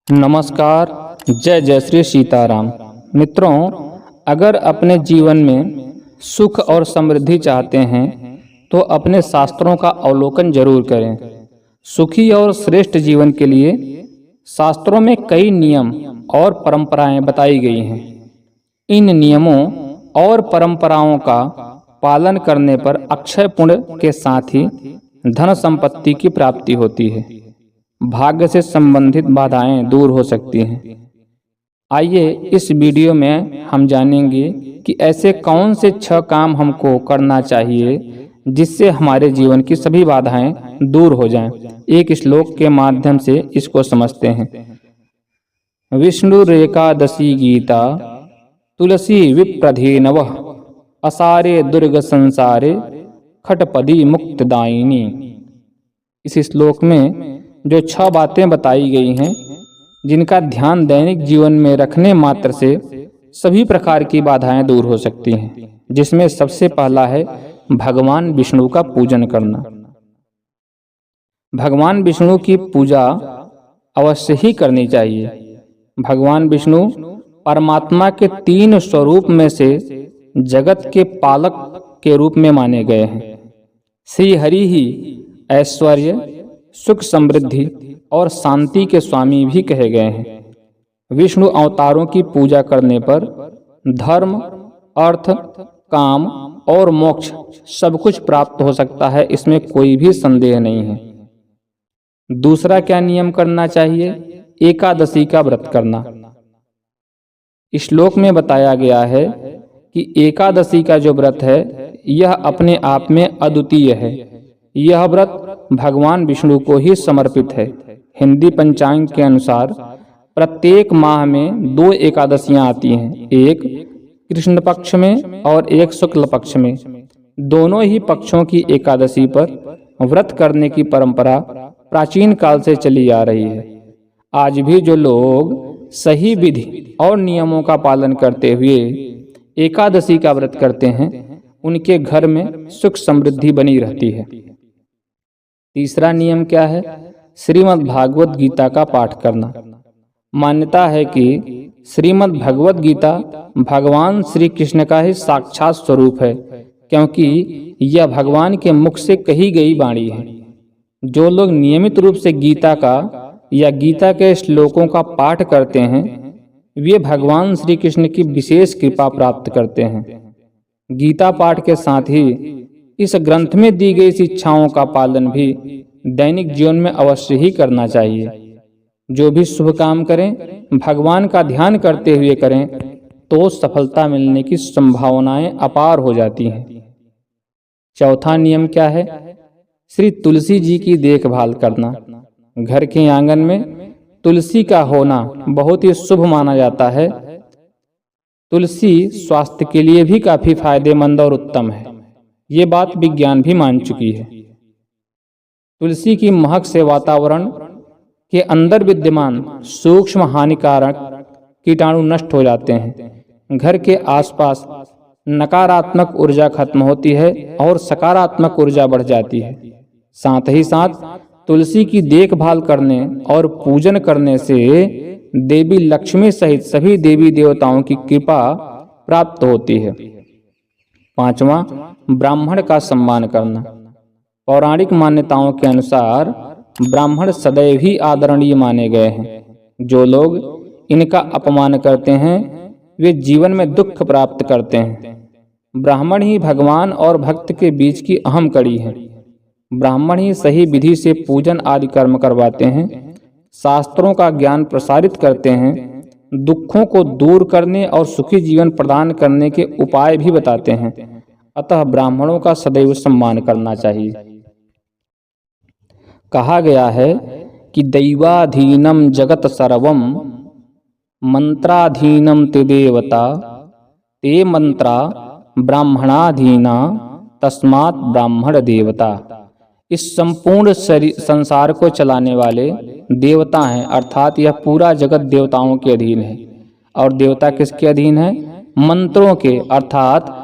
नमस्कार। जय जय श्री सीताराम। मित्रों, अगर अपने जीवन में सुख और समृद्धि चाहते हैं तो अपने शास्त्रों का अवलोकन जरूर करें। सुखी और श्रेष्ठ जीवन के लिए शास्त्रों में कई नियम और परंपराएं बताई गई हैं। इन नियमों और परंपराओं का पालन करने पर अक्षय पुण्य के साथ ही धन संपत्ति की प्राप्ति होती है। भाग्य से संबंधित बाधाएं दूर हो सकती हैं। आइए इस वीडियो में हम जानेंगे कि ऐसे कौन से 6 काम हमको करना चाहिए जिससे हमारे जीवन की सभी बाधाएं दूर हो जाएं। एक श्लोक के माध्यम से इसको समझते हैं। विष्णुरेकादशी गीता तुलसी विप्रधेनवः असारे दुर्ग संसारे खटपदी मुक्तदायिनी। इस श्लोक में जो 6 बातें बताई गई हैं जिनका ध्यान दैनिक जीवन में रखने मात्र से सभी प्रकार की बाधाएं दूर हो सकती हैं, जिसमें सबसे पहला है भगवान विष्णु का पूजन करना। भगवान विष्णु की पूजा अवश्य ही करनी चाहिए। भगवान विष्णु परमात्मा के 3 स्वरूप में से जगत के पालक के रूप में माने गए हैं। श्री हरि ही ऐश्वर्य, सुख, समृद्धि और शांति के स्वामी भी कहे गए हैं। विष्णु अवतारों की पूजा करने पर धर्म, अर्थ, काम और मोक्ष सब कुछ प्राप्त हो सकता है, इसमें कोई भी संदेह नहीं है। दूसरा क्या नियम करना चाहिए? एकादशी का व्रत करना। इस श्लोक में बताया गया है कि एकादशी का जो व्रत है यह अपने आप में अद्वितीय है। यह व्रत भगवान विष्णु को ही समर्पित है। हिंदी पंचांग के अनुसार प्रत्येक माह में 2 एकादशियां आती हैं, एक कृष्ण पक्ष में और एक शुक्ल पक्ष में। दोनों ही पक्षों की एकादशी पर व्रत करने की परंपरा प्राचीन काल से चली आ रही है। आज भी जो लोग सही विधि और नियमों का पालन करते हुए एकादशी का व्रत करते हैं, उनके घर में सुख समृद्धि बनी रहती है। तीसरा नियम क्या है? श्रीमद् भागवत गीता का पाठ करना। मान्यता है कि श्रीमद् भगवत गीता भगवान श्री कृष्ण का ही साक्षात स्वरूप है, क्योंकि यह भगवान के मुख से कही गई वाणी है। जो लोग नियमित रूप से गीता का या गीता के श्लोकों का पाठ करते हैं, वे भगवान श्री कृष्ण की विशेष कृपा प्राप्त करते हैं। गीता पाठ के साथ ही इस ग्रंथ में दी गई शिक्षाओं का पालन भी दैनिक जीवन में अवश्य ही करना चाहिए। जो भी शुभ काम करें भगवान का ध्यान करते हुए करें तो सफलता मिलने की संभावनाएं अपार हो जाती हैं। चौथा नियम क्या है? श्री तुलसी जी की देखभाल करना। घर के आंगन में तुलसी का होना बहुत ही शुभ माना जाता है। तुलसी स्वास्थ्य के लिए भी काफी फायदेमंद और उत्तम है। ये बात विज्ञान भी मान चुकी है। तुलसी की महक से वातावरण के अंदर विद्यमान सूक्ष्म हानिकारक कीटाणु नष्ट हो जाते हैं। घर के आसपास नकारात्मक ऊर्जा खत्म होती है और सकारात्मक ऊर्जा बढ़ जाती है। साथ ही साथ तुलसी की देखभाल करने और पूजन करने से देवी लक्ष्मी सहित सभी देवी देवताओं की कृपा प्राप्त होती है। पांचवा, ब्राह्मण का सम्मान करना। पौराणिक मान्यताओं के अनुसार ब्राह्मण सदैव ही आदरणीय माने गए हैं। जो लोग इनका अपमान करते हैं वे जीवन में दुख प्राप्त करते हैं। ब्राह्मण ही भगवान और भक्त के बीच की अहम कड़ी है। ब्राह्मण ही सही विधि से पूजन आदि कर्म करवाते हैं, शास्त्रों का ज्ञान प्रसारित करते हैं, दुखों को दूर करने और सुखी जीवन प्रदान करने के उपाय भी बताते हैं। अतः ब्राह्मणों का सदैव सम्मान करना चाहिए। कहा गया है कि दैवाधीनम जगत सर्वम मंत्राधीनम ते देवता ते मंत्रा ब्राह्मणाधीना तस्मात् ब्राह्मण देवता। इस संपूर्ण संसार को चलाने वाले देवता हैं, अर्थात यह पूरा जगत देवताओं के अधीन है। और देवता किसके अधीन है? मंत्रों के, अर्थात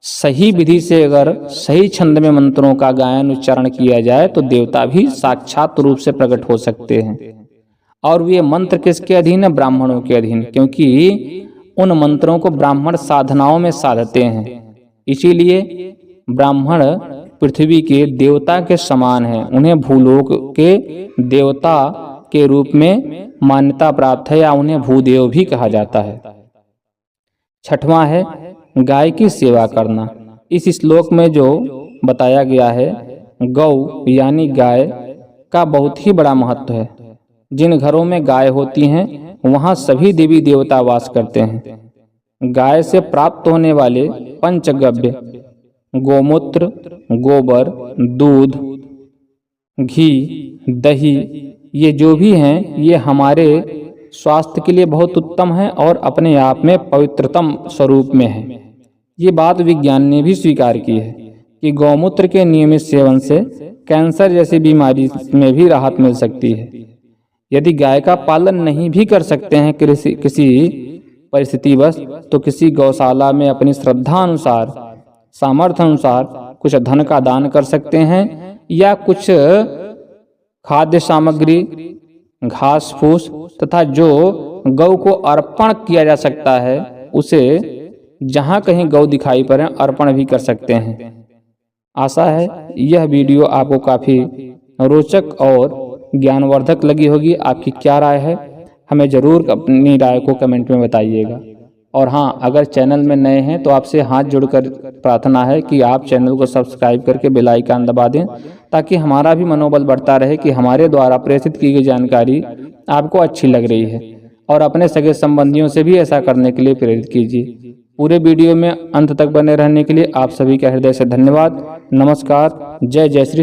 सही विधि से अगर सही छंद में मंत्रों का गायन उच्चारण किया जाए तो देवता भी साक्षात रूप से प्रकट हो सकते हैं। और ये मंत्र किसके अधीन है? ब्राह्मणों के अधीन, क्योंकि उन मंत्रों को ब्राह्मण साधनाओं में साधते हैं। इसीलिए ब्राह्मण पृथ्वी के देवता के समान हैं, उन्हें भूलोक के देवता के रूप में मान्यता प्राप्त है या उन्हें भूदेव भी कहा जाता है। छठवां है गाय की सेवा करना। इस श्लोक में जो बताया गया है, गौ यानी गाय का बहुत ही बड़ा महत्व है। जिन घरों में गाय होती हैं वहाँ सभी देवी देवता वास करते हैं। गाय से प्राप्त होने वाले पंचगव्य गोमूत्र, गोबर, दूध, घी, दही, ये जो भी हैं ये हमारे स्वास्थ्य के लिए बहुत उत्तम है और अपने आप में पवित्रतम स्वरूप में है। ये बात विज्ञान ने भी स्वीकार की है कि गौमूत्र के नियमित सेवन से कैंसर जैसी बीमारी में भी राहत मिल सकती है। यदि गाय का पालन नहीं भी कर सकते हैं किसी परिस्थितिवश, तो किसी गौशाला में अपनी श्रद्धा अनुसार, सामर्थ्य अनुसार कुछ धन का दान कर सकते हैं या कुछ खाद्य सामग्री, घास फूस तथा जो गौ को अर्पण किया जा सकता है उसे जहाँ कहीं गौ दिखाई पड़े अर्पण भी कर सकते हैं। आशा है यह वीडियो आपको काफ़ी रोचक और ज्ञानवर्धक लगी होगी। आपकी क्या राय है हमें ज़रूर अपनी राय को कमेंट में बताइएगा। और हाँ, अगर चैनल में नए हैं तो आपसे हाथ जोड़कर प्रार्थना है कि आप चैनल को सब्सक्राइब करके बेल आइकन दबा दें, ताकि हमारा भी मनोबल बढ़ता रहे कि हमारे द्वारा प्रेषित की गई जानकारी आपको अच्छी लग रही है। और अपने सगे संबंधियों से भी ऐसा करने के लिए प्रेरित कीजिए। पूरे वीडियो में अंत तक बने रहने के लिए आप सभी का हृदय से धन्यवाद। नमस्कार। जय जय श्री